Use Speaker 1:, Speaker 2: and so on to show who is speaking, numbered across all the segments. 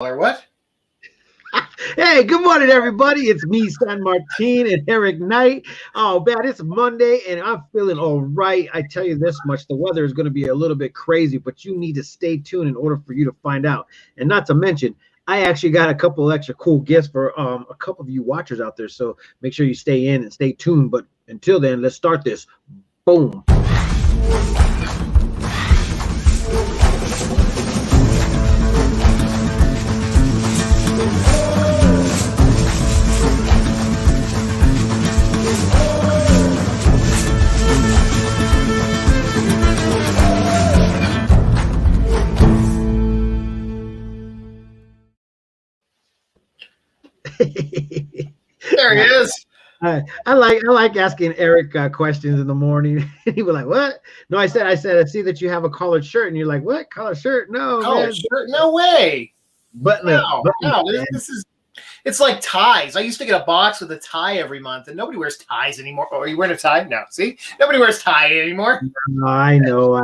Speaker 1: Or what?
Speaker 2: Hey, good morning, everybody. It's me, San Martin, and Eric Knight. Oh, man, it's Monday, and I'm feeling all right. I tell you this much, the weather is going to be a little bit crazy, but you need to stay tuned in order for you to find out. And not to mention, I actually got a couple extra cool gifts for a couple of you watchers out there. So make sure you stay in and stay tuned. But until then, let's start this. Boom.
Speaker 1: There he is.
Speaker 2: I like asking Eric questions in the morning. He was like, "What?" No, I said, I see that you have a collared shirt, and you're like, "What collared shirt?" No,
Speaker 1: Collared
Speaker 2: man,
Speaker 1: shirt? No way.
Speaker 2: button up,
Speaker 1: No,
Speaker 2: button
Speaker 1: no.
Speaker 2: up, man.
Speaker 1: It's like ties. I used to get a box with a tie every month, and nobody wears ties anymore. Oh, are you wearing a tie? No. See, nobody wears tie anymore.
Speaker 2: I know.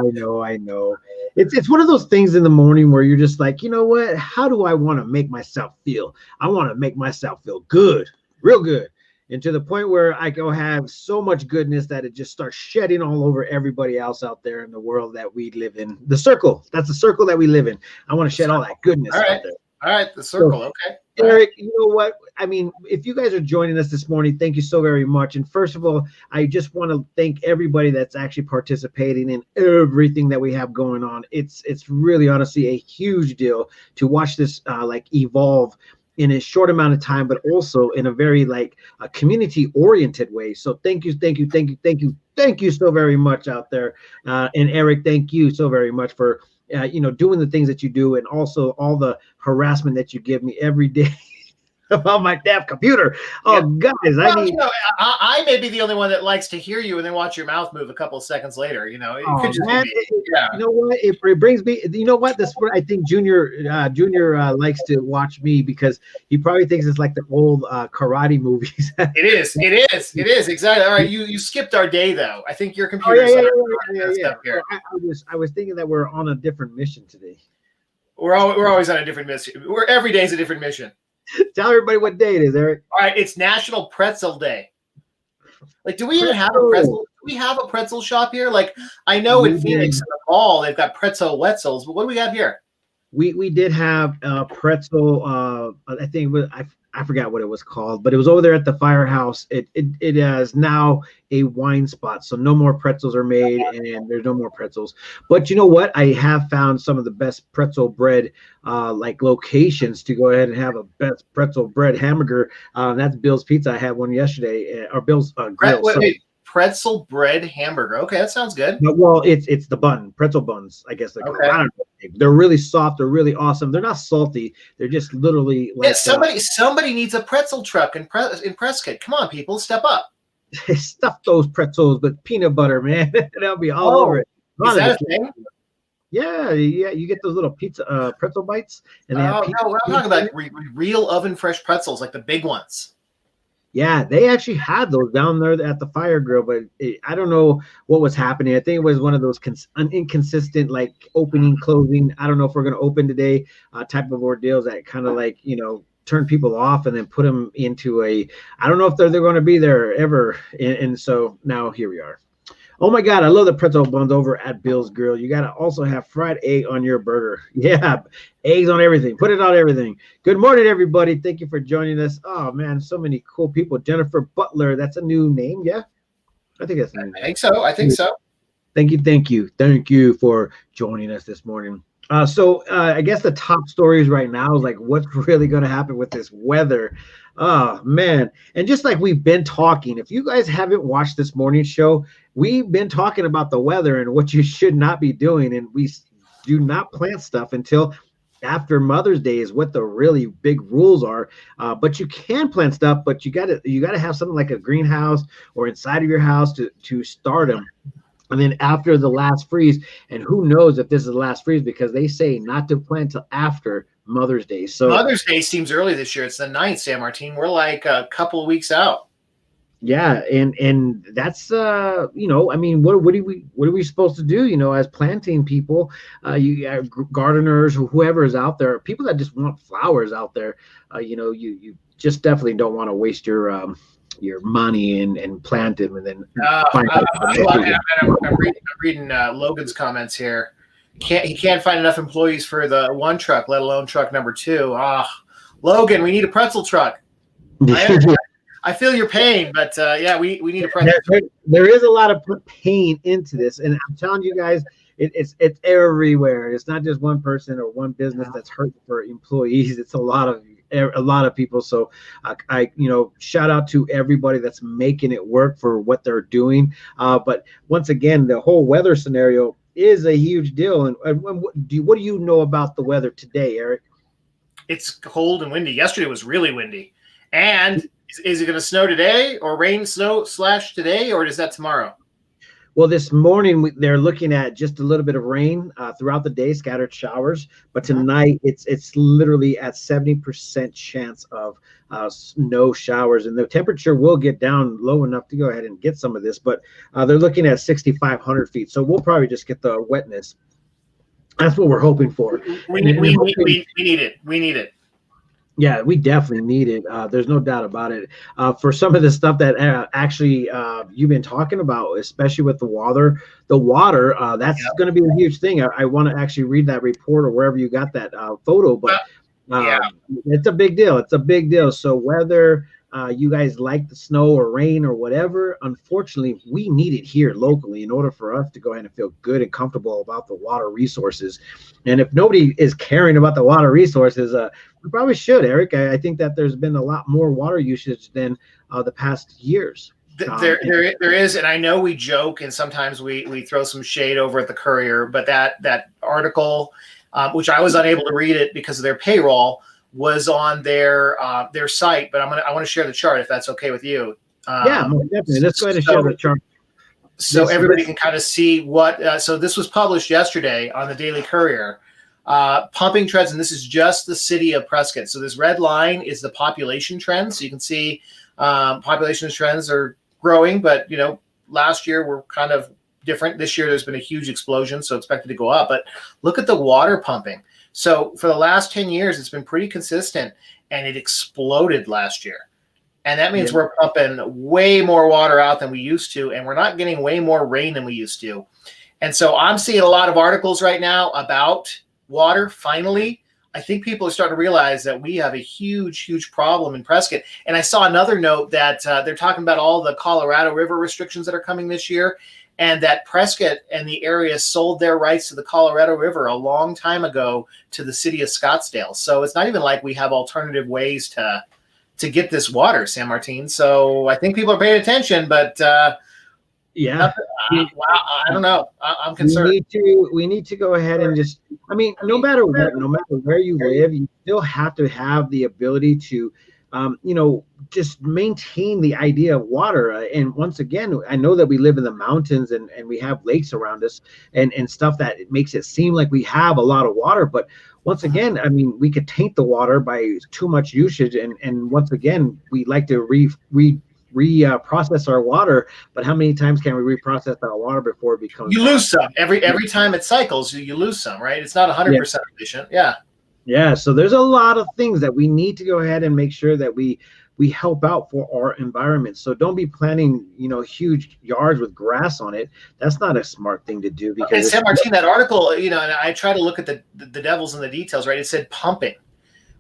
Speaker 2: It's one of those things in the morning where you're just like, you know what? How do I want to make myself feel? I want to make myself feel good, real good. And to the point where I go have so much goodness that it just starts shedding all over everybody else out there in the world that we live in. The circle, that's the circle that we live in. I want to shed all that goodness out there.
Speaker 1: All right, the circle.
Speaker 2: So,
Speaker 1: Okay.
Speaker 2: Eric, you know what? I mean, if you guys are joining us this morning, thank you so very much. And first of all, I just want to thank everybody that's actually participating in everything that we have going on. It's really honestly a huge deal to watch this evolve in a short amount of time, but also in a very community oriented way. So thank you so very much out there. And Eric, thank you so very much for doing the things that you do, and also all the harassment that you give me every day about my damn computer. Oh, guys,
Speaker 1: I may be the only one that likes to hear you and then watch your mouth move a couple of seconds later. You know, it could just be me.
Speaker 2: You know what? It brings me. You know what? This I think Junior likes to watch me because he probably thinks it's like the old karate movies.
Speaker 1: It is exactly. All right, you skipped our day though. I think your computer.
Speaker 2: Yeah. I was thinking that we're on a different mission today.
Speaker 1: We're always on a different mission. Every day is a different mission.
Speaker 2: Tell everybody what day it is, Eric.
Speaker 1: All right, it's National Pretzel Day. Like, do we even have a pretzel? Do we have a pretzel shop here? Like, I know in Phoenix in the mall they've got pretzel wetzels, but what do we got here?
Speaker 2: We did have pretzel. I think it was, I forgot what it was called, but it was over there at the firehouse. It is now a wine spot, so no more pretzels are made, and there's no more pretzels. But you know what? I have found some of the best pretzel bread locations to go ahead and have a best pretzel bread hamburger. That's Bill's Pizza. I had one yesterday, or Bill's Grill.
Speaker 1: Wait, pretzel bread hamburger. Okay, that sounds good.
Speaker 2: Well, it's the bun, pretzel buns, I guess.
Speaker 1: Okay.
Speaker 2: I don't know. They're really soft. They're really awesome. They're not salty. They're just literally like
Speaker 1: somebody needs a pretzel truck in Prescott. Come on, people, step up.
Speaker 2: Stuff those pretzels with peanut butter, man. That'll be all over it.
Speaker 1: Is that a thing?
Speaker 2: Yeah. You get those little pretzel bites, and
Speaker 1: no, I'm talking about real oven fresh pretzels, like the big ones.
Speaker 2: Yeah, they actually had those down there at the fire grill, but I don't know what was happening. I think it was one of those inconsistent, like opening, closing. I don't know if we're going to open today type of ordeals that kind of turn people off and then put them into I don't know if they're going to be there ever. And so now here we are. Oh my God, I love the pretzel buns over at Bill's Grill. You got to also have fried egg on your burger. Yeah, eggs on everything. Put it on everything. Good morning, everybody. Thank you for joining us. Oh, man, so many cool people. Jennifer Butler, that's a new name, yeah? I think that's a new name.
Speaker 1: I think so.
Speaker 2: Thank you for joining us this morning. So I guess the top stories right now is like what's really going to happen with this weather. Oh, man. And just like we've been talking, if you guys haven't watched this morning show, we've been talking about the weather and what you should not be doing. And we do not plant stuff until after Mother's Day is what the really big rules are. But you can plant stuff, but you gotta have something like a greenhouse or inside of your house to start them. And then after the last freeze, and who knows if this is the last freeze, because they say not to plant till after Mother's Day. So
Speaker 1: Mother's Day seems early this year. It's the 9th, San Martin. We're like a couple of weeks out.
Speaker 2: Yeah, and that's I mean, what are we supposed to do? As planting people, you gardeners or whoever is out there, people that just want flowers out there. You just definitely don't want to waste your money and plant them and then find out.
Speaker 1: I'm reading Logan's comments here. He can't find enough employees for the one truck, let alone truck number 2. Logan, we need a pretzel truck. I feel your pain, but yeah, we need a pretzel.
Speaker 2: There is a lot of pain into this, and I'm telling you guys, it's everywhere. It's not just one person or one business that's hurting for employees. It's a lot of people. So I shout out to everybody that's making it work for what they're doing. But once again, the whole weather scenario is a huge deal. And what do you know about the weather today, Eric?
Speaker 1: It's cold and windy. Yesterday was really windy. And is it going to snow today, or rain, snow / today, or is that tomorrow?
Speaker 2: Well, this morning they're looking at just a little bit of rain throughout the day, scattered showers. But tonight it's literally at 70% chance of no showers, and the temperature will get down low enough to go ahead and get some of this. But they're looking at 6,500 feet, so we'll probably just get the wetness. That's what we're hoping for.
Speaker 1: We need it. We need it.
Speaker 2: Yeah, we definitely need it. There's no doubt about it. For some of the stuff that actually you've been talking about, especially with the water, that's going to be a huge thing. I want to actually read that report or wherever you got that photo, but it's a big deal. It's a big deal. So whether you guys like the snow or rain or whatever, unfortunately, we need it here locally in order for us to go ahead and feel good and comfortable about the water resources. And if nobody is caring about the water resources, we probably should, Eric. I think that there's been a lot more water usage than the past years.
Speaker 1: There is, and I know we joke and sometimes we throw some shade over at the Courier, but that article, which I was unable to read it because of their payroll, was on their site. But I want to share the chart if that's okay with you.
Speaker 2: Yeah, definitely. Let's go ahead and share the chart.
Speaker 1: So everybody can kind of see what. So this was published yesterday on the Daily Courier. Pumping trends, and this is just the city of Prescott. So this red line is the population trends. So you can see population trends are growing, but last year were kind of different. This year there's been a huge explosion, so expected to go up. But look at the water pumping. So for the last 10 years, it's been pretty consistent, and it exploded last year. And that means we're pumping way more water out than we used to, and we're not getting way more rain than we used to. And so I'm seeing a lot of articles right now about water. Finally, I think people are starting to realize that we have a huge problem in Prescott. And I saw another note that they're talking about all the Colorado River restrictions that are coming this year, and that Prescott and the area sold their rights to the Colorado River a long time ago to the city of Scottsdale. So it's not even like we have alternative ways to get this water, San Martin. So I think people are paying attention, but I don't know. I'm concerned.
Speaker 2: We need to go ahead and just, no matter where you live, you still have to have the ability to, just maintain the idea of water. And once again, I know that we live in the mountains and we have lakes around us and stuff that it makes it seem like we have a lot of water. But once again, we could taint the water by too much usage. And once again, we like to process our water, but how many times can we reprocess our water before it becomes?
Speaker 1: You lose some every time it cycles. You lose some, right? It's not 100% efficient.
Speaker 2: Yeah. So there's a lot of things that we need to go ahead and make sure that we help out for our environment. So don't be planting, huge yards with grass on it. That's not a smart thing to do. Because
Speaker 1: San Martin, that article, and I try to look at the devils in the details, right? It said pumping.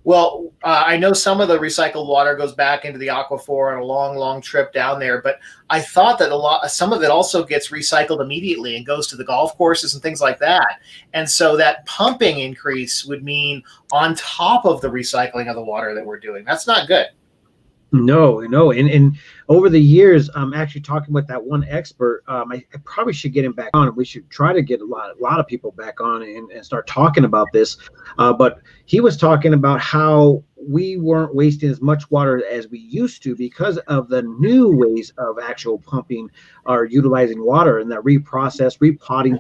Speaker 1: Well, I know some of the recycled water goes back into the aquifer on a long trip down there, but I thought that some of it also gets recycled immediately and goes to the golf courses and things like that. And so that pumping increase would mean on top of the recycling of the water that we're doing. That's not good.
Speaker 2: No. And over the years, I'm actually talking with that one expert. I probably should get him back on. We should try to get a lot of people back on and start talking about this. But he was talking about how we weren't wasting as much water as we used to because of the new ways of actual pumping or utilizing water, and that repotting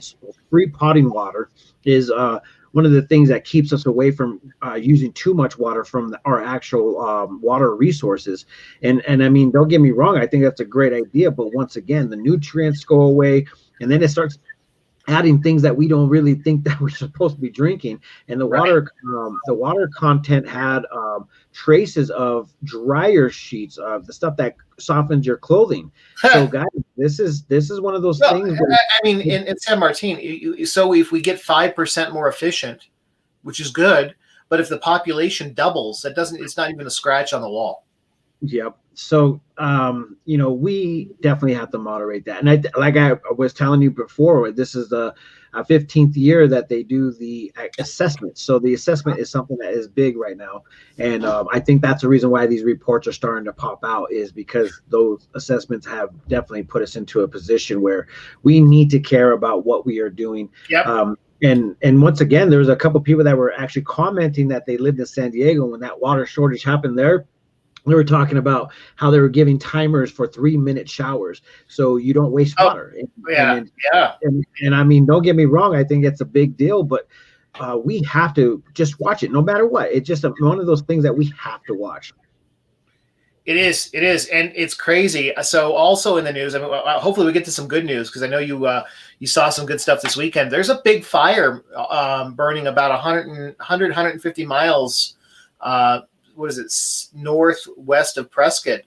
Speaker 2: water is one of the things that keeps us away from using too much water from our actual water resources. And I mean, don't get me wrong, I think that's a great idea, but once again, the nutrients go away, and then it starts adding things that we don't really think that we're supposed to be drinking. And the water content had traces of dryer sheets, of the stuff that softens your clothing. So guys, this is one of those things where,
Speaker 1: I mean, in San Martin, so if we get 5% more efficient, which is good, but if the population doubles, it's not even a scratch on the wall.
Speaker 2: Yep. So, we definitely have to moderate that. And like I was telling you before, this is the 15th year that they do the assessment. So the assessment is something that is big right now. And I think that's the reason why these reports are starting to pop out, is because those assessments have definitely put us into a position where we need to care about what we are doing.
Speaker 1: Yep.
Speaker 2: And once again, there was a couple of people that were actually commenting that they lived in San Diego when that water shortage happened there. They were talking about how they were giving timers for 3-minute showers, so you don't waste water. And I mean, don't get me wrong, I think it's a big deal, but we have to just watch it no matter what. It's just one of those things that we have to watch.
Speaker 1: It is, and it's crazy. So also in the news, I mean, hopefully we get to some good news, because I know you saw some good stuff this weekend. There's a big fire burning about 150 miles. What is it, northwest of Prescott,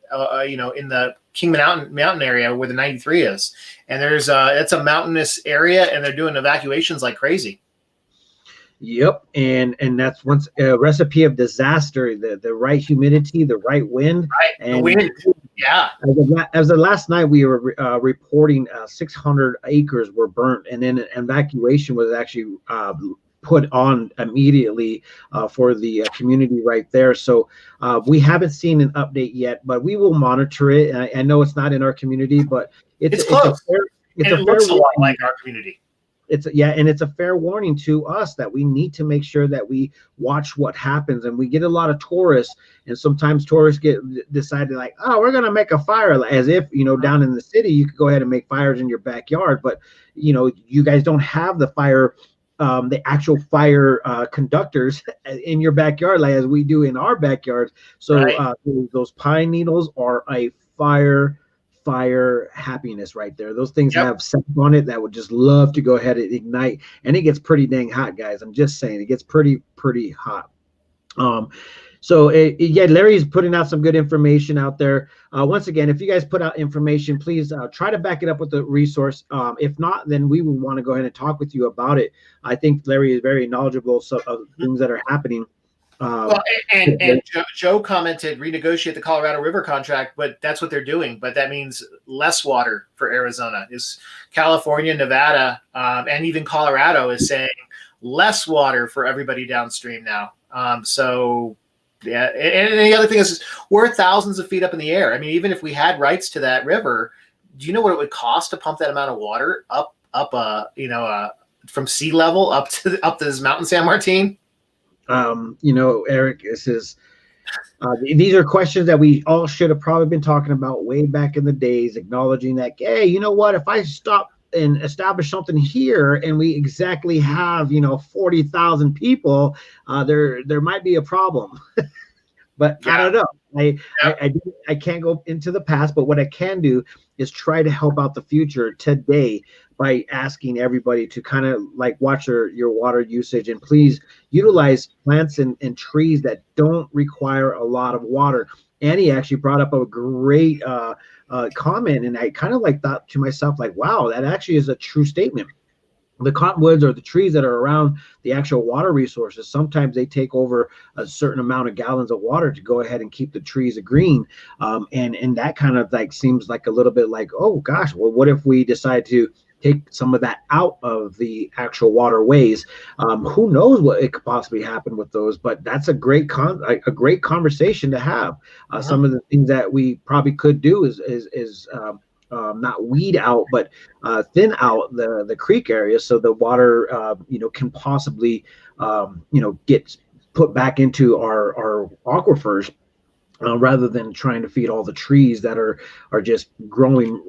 Speaker 1: in the Kingman Mountain area where the 93 is. And there's it's a mountainous area, and they're doing evacuations like crazy.
Speaker 2: Yep. And that's once a recipe of disaster, the right humidity, the right wind.
Speaker 1: Right.
Speaker 2: And
Speaker 1: the wind. Yeah.
Speaker 2: As of last night, we were reporting 600 acres were burnt, and then an evacuation was actually put on immediately for the community right there. So we haven't seen an update yet, but we will monitor it. And I know it's not in our community, but it's close.
Speaker 1: It looks a lot like our community.
Speaker 2: And it's a fair warning to us that we need to make sure that we watch what happens. And we get a lot of tourists, and sometimes tourists decided like, oh, we're going to make a fire, as if, down in the city, you could go ahead and make fires in your backyard. But, you guys don't have the fire, the actual fire conductors in your backyard, like as we do in our backyards. So those pine needles are a fire happiness right there. Those things have scent on it that would just love to go ahead and ignite, and it gets pretty dang hot, guys. I'm just saying, it gets pretty hot. So Larry's putting out some good information out there. Once again, if you guys put out information, please try to back it up with the resource. If not, then we would want to go ahead and talk with you about it. I think Larry is very knowledgeable of things that are happening.
Speaker 1: And Joe commented, renegotiate the Colorado River contract, but that's what they're doing. But that means less water for Arizona. Is California, Nevada, and even Colorado is saying less water for everybody downstream now. Yeah, and the other thing is we're thousands of feet up in the air. I mean, even if we had rights to that river, do you know what it would cost to pump that amount of water up from sea level up to this mountain, San Martin?
Speaker 2: Eric, this is these are questions that we all should have probably been talking about way back in the days, acknowledging that, hey, you know what, if I stop and establish something here and we exactly have 40,000 people, there might be a problem. But I don't know. I can't go into the past, but what I can do is try to help out the future today by asking everybody to kind of like watch your water usage, and please utilize plants and trees that don't require a lot of water. Annie actually brought up a great comment, and I kind of like thought to myself, like, wow, that actually is a true statement. The cottonwoods or the trees that are around the actual water resources, sometimes they take over a certain amount of gallons of water to go ahead and keep the trees green. And that kind of like seems like a little bit like, oh gosh, well, what if we decide to take some of that out of the actual waterways? Who knows what it could possibly happen with those, but that's a great conversation to have. Some of the things that we probably could do is not weed out, but thin out the creek area, so the water can possibly get put back into our aquifers. rather than trying to feed all the trees that are just growing,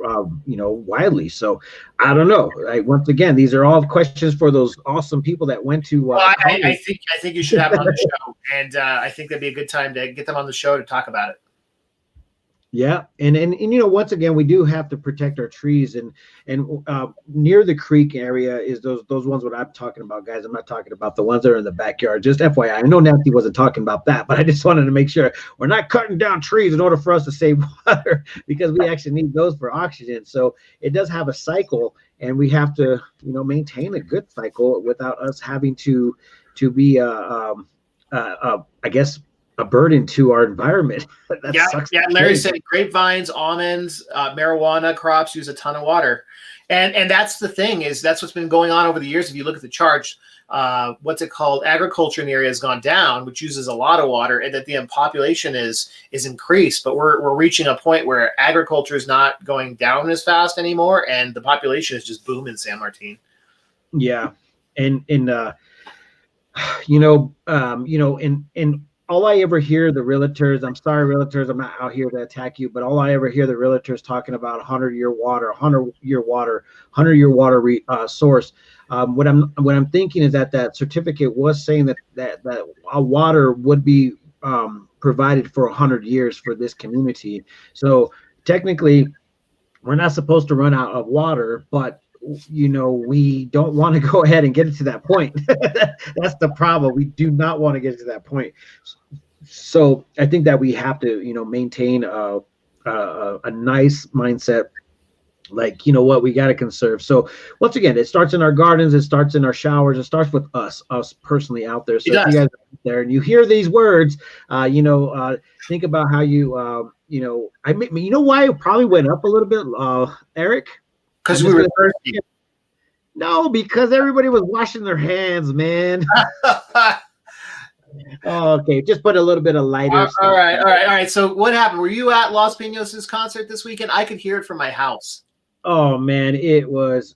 Speaker 2: widely. So I don't know. Once again, these are all questions for those awesome people that went to
Speaker 1: Well, I
Speaker 2: college.
Speaker 1: think you should have them on the show, and I think that'd be a good time to get them on the show to talk about it.
Speaker 2: Yeah, and once again, we do have to protect our trees, and near the creek area is those ones what I'm talking about, guys. I'm not talking about the ones that are in the backyard. Just FYI, I know Nancy wasn't talking about that, but I just wanted to make sure we're not cutting down trees in order for us to save water, because we actually need those for oxygen. So it does have a cycle, and we have to maintain a good cycle without us having to be I guess a burden to our environment.
Speaker 1: Yeah. Larry said grapevines, almonds, marijuana crops use a ton of water, and that's the thing that's what's been going on over the years. If you look at the charts, what's it called? Agriculture in the area has gone down, which uses a lot of water, and that the population is increased. But we're reaching a point where agriculture is not going down as fast anymore, and the population is just booming in San Martin.
Speaker 2: Yeah, and all I ever hear the realtors, I'm sorry, realtors, I'm not out here to attack you, but all I ever hear the realtors talking about 100-year water source. What I'm thinking is that certificate was saying that water would be provided for 100 years for this community. So technically, we're not supposed to run out of water, but we don't want to go ahead and get it to that point. That's the problem. We do not want to get to that point. So I think that we have to, maintain a nice mindset. Like, what, we got to conserve. So once again, it starts in our gardens, it starts in our showers, it starts with us personally out there. So if you guys are out there and you hear these words, think about how you why it probably went up a little bit, Eric?
Speaker 1: Because we were thirsty.
Speaker 2: No, because everybody was washing their hands, man. Okay, just put a little bit of lighter.
Speaker 1: All right. So what happened? Were you at Los Pinos' concert this weekend? I could hear it from my house.
Speaker 2: Oh man, it was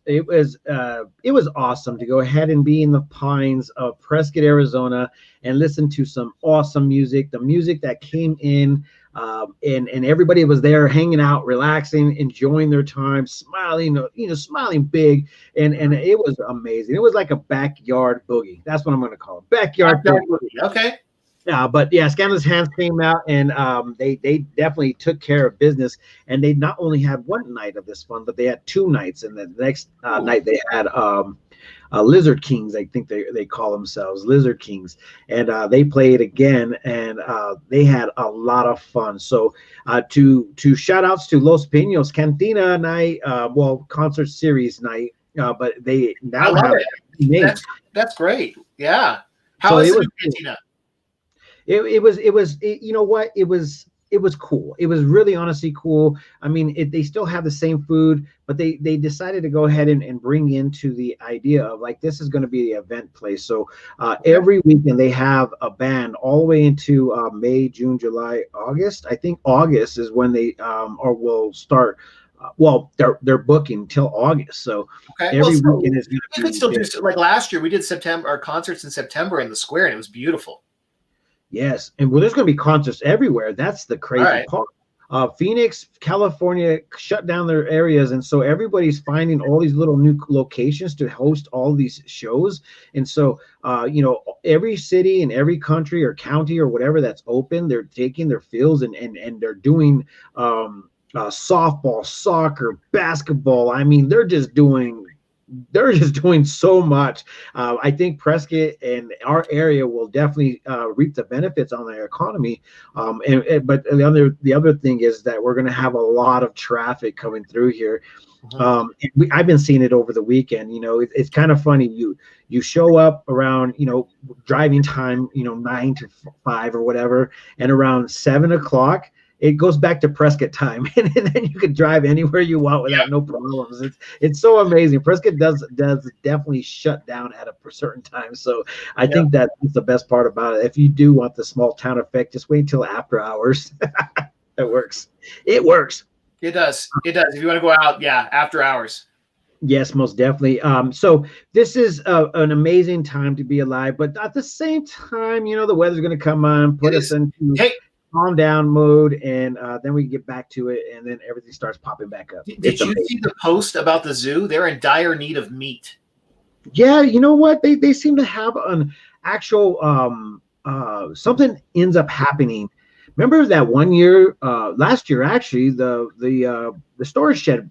Speaker 2: awesome to go ahead and be in the pines of Prescott, Arizona, and listen to some awesome music. The music that came in. And everybody was there hanging out, relaxing, enjoying their time, smiling, smiling big. And it was amazing. It was like a backyard boogie. That's what I'm going to call it. Backyard boogie.
Speaker 1: Okay.
Speaker 2: But yeah, Scandalous Hands came out, and they definitely took care of business. And they not only had one night of this fun, but they had two nights. And the next night they had Lizard Kings, I think they call themselves Lizard Kings, and they played again, and they had a lot of fun. So to shout outs to Los Pinos Cantina night, concert series night, but they now have
Speaker 1: it. That's great. Yeah. How is it Cantina?
Speaker 2: It was cool. It was really honestly cool. I mean, they still have the same food, but they decided to go ahead and bring into the idea of like, this is going to be the event place. So every weekend they have a band all the way into May, June, July, August. I think August is when they will start. They're booking till August. So every weekend is going to be.
Speaker 1: You could still do, like last year, we did concerts in September in the square, and it was beautiful.
Speaker 2: Yes, and there's going to be concerts everywhere. That's the crazy part. Phoenix, California shut down their areas, and so everybody's finding all these little new locations to host all these shows. And so, every city and every country or county or whatever that's open, they're taking their fields and they're doing softball, soccer, basketball. I mean, they're just doing so much. I think Prescott and our area will definitely reap the benefits on their economy. But the other thing is that we're going to have a lot of traffic coming through here. I've been seeing it over the weekend. It's kind of funny. You show up around, driving time, 9 to 5 or whatever, and around 7 o'clock, it goes back to Prescott time, and then you can drive anywhere you want without no problems. It's so amazing. Prescott does definitely shut down at a certain time. So I think that's the best part about it. If you do want the small town effect, just wait until after hours. It works. It works.
Speaker 1: It does. If you want to go out, after hours.
Speaker 2: Yes, most definitely. So this is an amazing time to be alive, but at the same time, the weather's going to come on, put us into.
Speaker 1: Hey,
Speaker 2: calm down mode, and then we get back to it, and then everything starts popping back up.
Speaker 1: Did you see the post about the zoo? They're in dire need of meat.
Speaker 2: Yeah, you know what? They seem to have an actual something ends up happening. Remember that one year, last year actually, the storage shed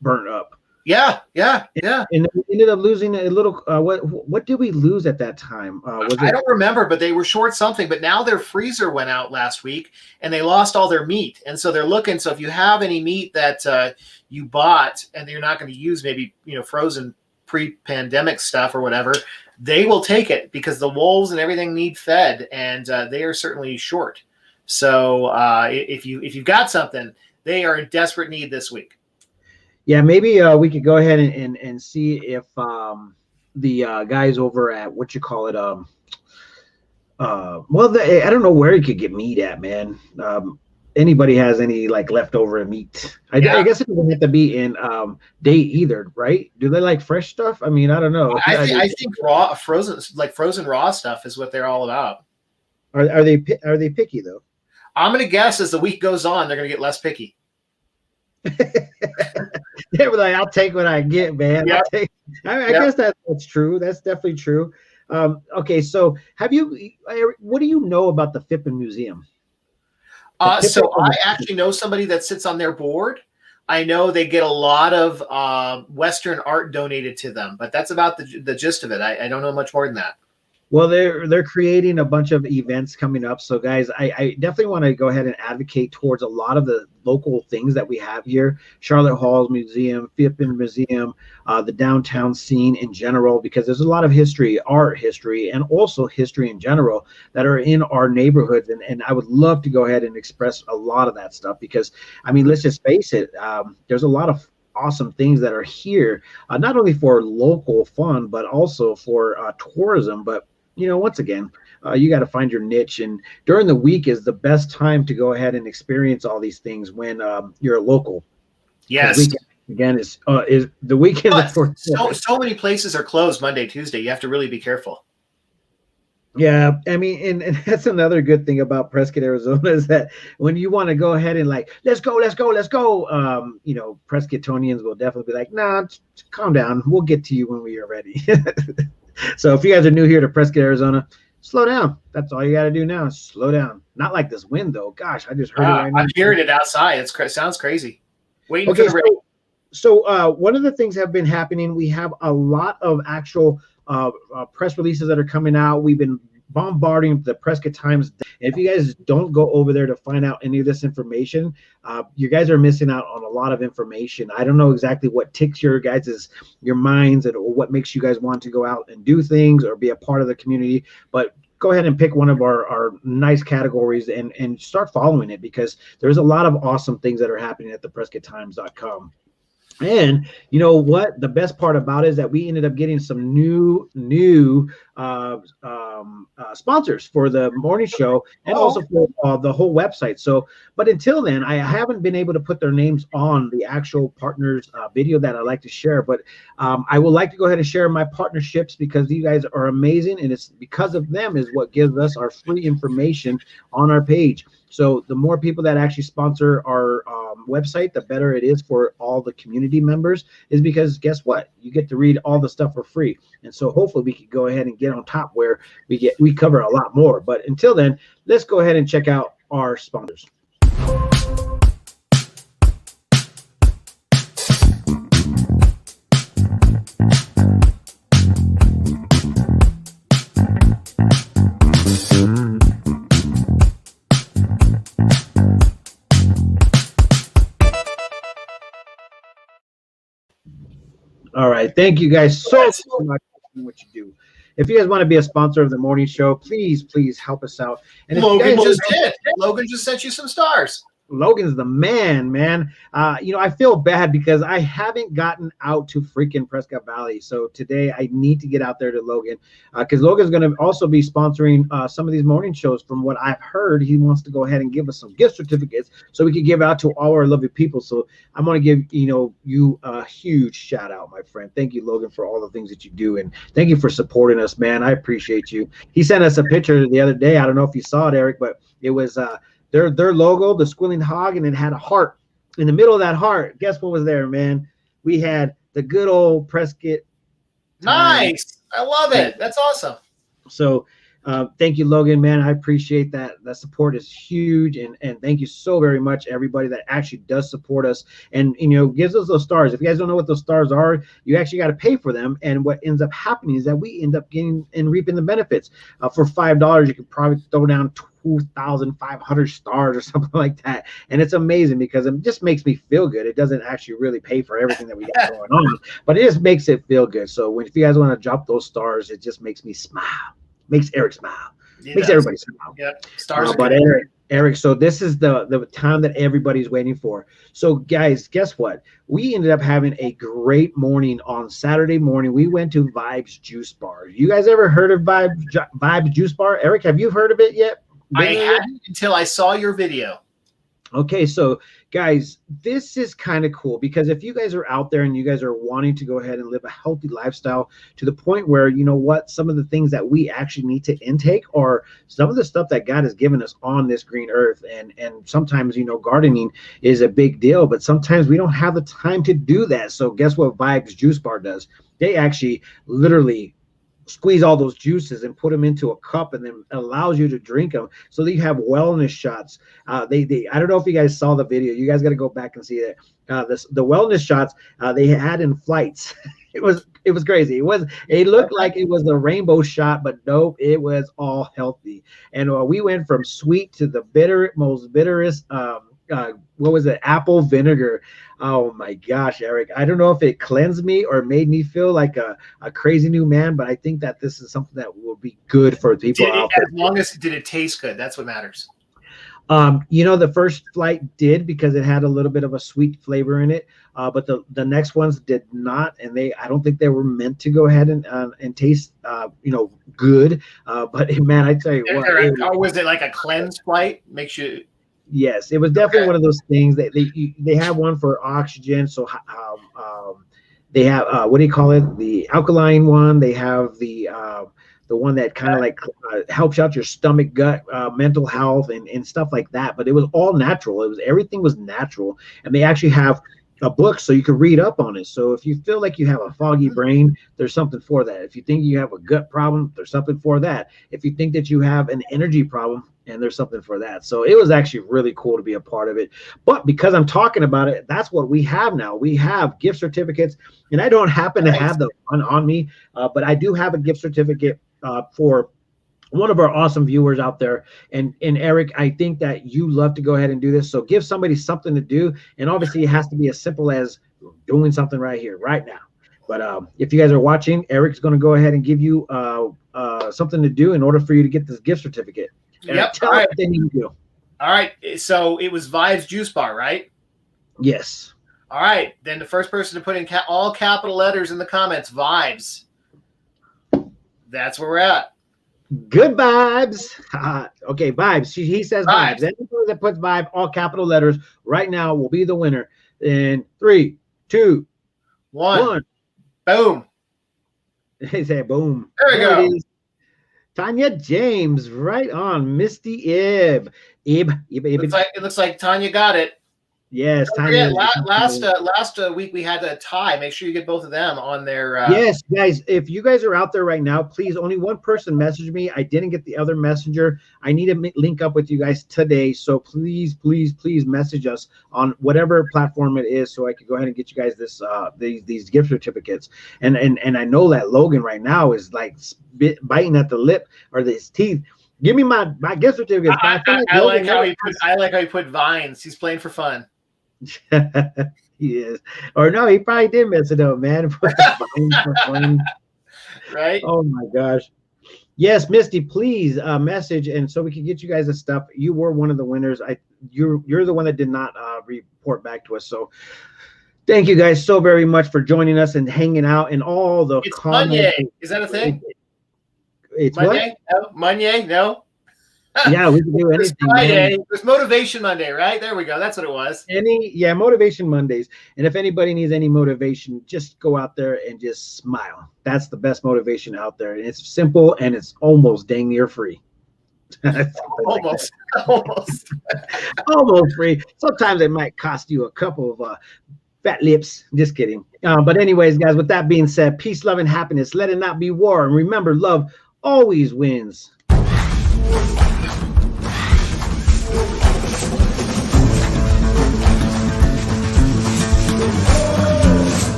Speaker 2: burnt up.
Speaker 1: Yeah.
Speaker 2: And we ended up losing a little. What did we lose at that time?
Speaker 1: I don't remember, but they were short something. But now their freezer went out last week, and they lost all their meat. And so they're looking. So if you have any meat that you bought and you're not going to use, maybe frozen pre-pandemic stuff or whatever, they will take it because the wolves and everything need fed, and they are certainly short. So if you've got something, they are in desperate need this week.
Speaker 2: Yeah, maybe we could go ahead and see if the guys over at what you call it, I don't know where you could get meat at, man. Anybody has any like leftover meat? I guess it doesn't have to be in date either, right? Do they like fresh stuff? I mean, I don't know.
Speaker 1: I think raw, frozen raw stuff is what they're all about.
Speaker 2: Are they picky though?
Speaker 1: I'm gonna guess as the week goes on, they're gonna get less picky.
Speaker 2: They were like, I'll take what I get, man.
Speaker 1: Yep.
Speaker 2: I guess that's true. That's definitely true. Okay, so what do you know about the Phippen Museum?
Speaker 1: So I actually know somebody that sits on their board. I know they get a lot of Western art donated to them, but that's about the gist of it. I don't know much more than that.
Speaker 2: Well, they're creating a bunch of events coming up. So, guys, I definitely want to go ahead and advocate towards a lot of the local things that we have here. Charlotte Halls Museum, Phippen Museum, the downtown scene in general, because there's a lot of history, art history, and also history in general that are in our neighborhoods. And I would love to go ahead and express a lot of that stuff because, I mean, let's just face it, there's a lot of awesome things that are here, not only for local fun, but also for tourism. But once again, you got to find your niche, and during the week is the best time to go ahead and experience all these things when you're a local.
Speaker 1: Yes.
Speaker 2: Again, is the weekend.
Speaker 1: But so many places are closed Monday, Tuesday. You have to really be careful.
Speaker 2: Yeah, I mean, and that's another good thing about Prescott, Arizona, is that when you want to go ahead and like, let's go, Prescottonians will definitely be like, nah, calm down. We'll get to you when we are ready. So if you guys are new here to Prescott, Arizona, slow down. That's all you got to do now. Slow down. Not like this wind, though. Gosh, I just heard it right now.
Speaker 1: I'm hearing it outside. It sounds crazy. Waiting for the rain.
Speaker 2: So one of the things have been happening. We have a lot of actual press releases that are coming out. We've been bombarding the Prescott Times. And if you guys don't go over there to find out any of this information, you guys are missing out on a lot of information. I don't know exactly what ticks your minds or what makes you guys want to go out and do things or be a part of the community, but go ahead and pick one of our nice categories and start following it, because there's a lot of awesome things that are happening at the PrescottTimes.com. And you know what? The best part about it is that we ended up getting some new sponsors for the morning show and also for the whole website. So, but until then, I haven't been able to put their names on the actual partners video that I like to share. But I would like to go ahead and share my partnerships because you guys are amazing, and it's because of them is what gives us our free information on our page. So the more people that actually sponsor our website, the better it is for all the community members, is because guess what? You get to read all the stuff for free. And so hopefully we could go ahead and get on top where we cover a lot more. But until then, let's go ahead and check out our sponsors. All right. Thank you guys so much for what you do. If you guys want to be a sponsor of the morning show, please help us out. And
Speaker 1: Logan just did. Logan just sent you some stars.
Speaker 2: Logan's the man. I feel bad because I haven't gotten out to freaking Prescott Valley. So today I need to get out there to Logan because Logan's going to also be sponsoring some of these morning shows. From what I've heard, he wants to go ahead and give us some gift certificates so we can give out to all our lovely people. So I'm going to give you a huge shout out, my friend. Thank you, Logan, for all the things that you do, and thank you for supporting us, man. I appreciate you. He sent us a picture the other day. I don't know if you saw it, Eric, but it was their logo, the squealing hog, and it had a heart. In the middle of that heart, guess what was there, man? We had the good old Prescott.
Speaker 1: Nice. I love it. That's awesome.
Speaker 2: So thank you, Logan, man. I appreciate that. That support is huge. And thank you so very much, everybody that actually does support us and, gives us those stars. If you guys don't know what those stars are, you actually got to pay for them. And what ends up happening is that we end up getting and reaping the benefits. For $5, you could probably throw down 2,500 stars or something like that. And it's amazing because it just makes me feel good. It doesn't actually really pay for everything that we got going on, but it just makes it feel good. So if you guys want to drop those stars, it just makes me smile. Makes Eric smile. Makes everybody smile.
Speaker 1: Yep. Stars.
Speaker 2: But Eric, so this is the time that everybody's waiting for. So guys, guess what? We ended up having a great morning on Saturday morning. We went to Vibes Juice Bar. You guys ever heard of Vibes Juice Bar? Eric, have you heard of it yet?
Speaker 1: I hadn't until I saw your video.
Speaker 2: Okay, so guys, this is kind of cool because if you guys are out there and you guys are wanting to go ahead and live a healthy lifestyle to the point where, some of the things that we actually need to intake or some of the stuff that God has given us on this green earth. And sometimes, gardening is a big deal, but sometimes we don't have the time to do that. So guess what Vibes Juice Bar does? They actually literally squeeze all those juices and put them into a cup and then allows you to drink them. So that you have wellness shots. They I don't know if you guys saw the video. You guys got to go back and see it. The wellness shots they had in flights. It was crazy. It looked like it was a rainbow shot, but nope, it was all healthy. And we went from sweet to the most bitterest. What was it? Apple vinegar. Oh my gosh, Eric. I don't know if it cleansed me or made me feel like a crazy new man, but I think that this is something that will be good for people out there.
Speaker 1: As long as did it taste good, that's what matters.
Speaker 2: The first flight did because it had a little bit of a sweet flavor in it, but the next ones did not, and I don't think they were meant to go ahead and taste, good. But man, I tell you what,
Speaker 1: was it like a cleanse flight? Makes you.
Speaker 2: Yes, it was definitely one of those things that they have one for oxygen. So they have what do you call it? The alkaline one. They have the one that kind of like helps out your stomach, gut, mental health, and stuff like that. But it was all natural. Everything was natural, and they actually have a book so you can read up on it. So if you feel like you have a foggy brain, there's something for that. If you think you have a gut problem, there's something for that. If you think that you have an energy problem, and there's something for that. So it was actually really cool to be a part of it. But because I'm talking about it, that's what we have now. We have gift certificates, and I don't happen to have the one on me, but I do have a gift certificate for one of our awesome viewers out there. And Eric, I think that you love to go ahead and do this. So give somebody something to do. And obviously it has to be as simple as doing something right here, right now. But if you guys are watching, Eric's going to go ahead and give you something to do in order for you to get this gift certificate.
Speaker 1: Yep.
Speaker 2: Tell them what they need to do.
Speaker 1: All right. So it was Vibes Juice Bar, right?
Speaker 2: Yes.
Speaker 1: All right. Then the first person to put in all capital letters in the comments, Vibes. That's where we're at.
Speaker 2: Good vibes. Okay, vibes. He says vibes. Anybody that puts vibe, all capital letters, right now will be the winner. In 3, 2, 1.
Speaker 1: Boom.
Speaker 2: They say boom.
Speaker 1: There we go.
Speaker 2: Tanya James, right on. Misty Ib.
Speaker 1: It looks like Tanya got it.
Speaker 2: Yes,
Speaker 1: Tanya. Last week we had a tie. Make sure you get both of them on their.
Speaker 2: Yes, guys. If you guys are out there right now, please. Only one person messaged me. I didn't get the other messenger. I need to link up with you guys today. So please, please, please message us on whatever platform it is, so I can go ahead and get you guys this these gift certificates. And I know that Logan right now is like biting at the lip or his teeth. Give me my gift certificate.
Speaker 1: I like how he put vines. He's playing for fun.
Speaker 2: He is, or no, he probably did mess it up, man. Right? Oh my gosh. Yes, Misty, please message, and so we can get you guys the stuff. You were one of the winners. You're the one that did not report back to us. So thank you guys so very much for joining us and hanging out and all the comments.
Speaker 1: Monday. Is that a thing?
Speaker 2: It's
Speaker 1: Monday?
Speaker 2: What?
Speaker 1: No? Monday? No.
Speaker 2: Yeah, we can do anything.
Speaker 1: Friday. It's Motivation Monday, right? There we go. That's what it was.
Speaker 2: Motivation Mondays. And if anybody needs any motivation, just go out there and just smile. That's the best motivation out there. And it's simple and it's almost dang near free.
Speaker 1: Almost, almost.
Speaker 2: Almost free. Sometimes it might cost you a couple of fat lips. Just kidding. But anyways, guys, with that being said, peace, love, and happiness. Let it not be war. And remember, love always wins.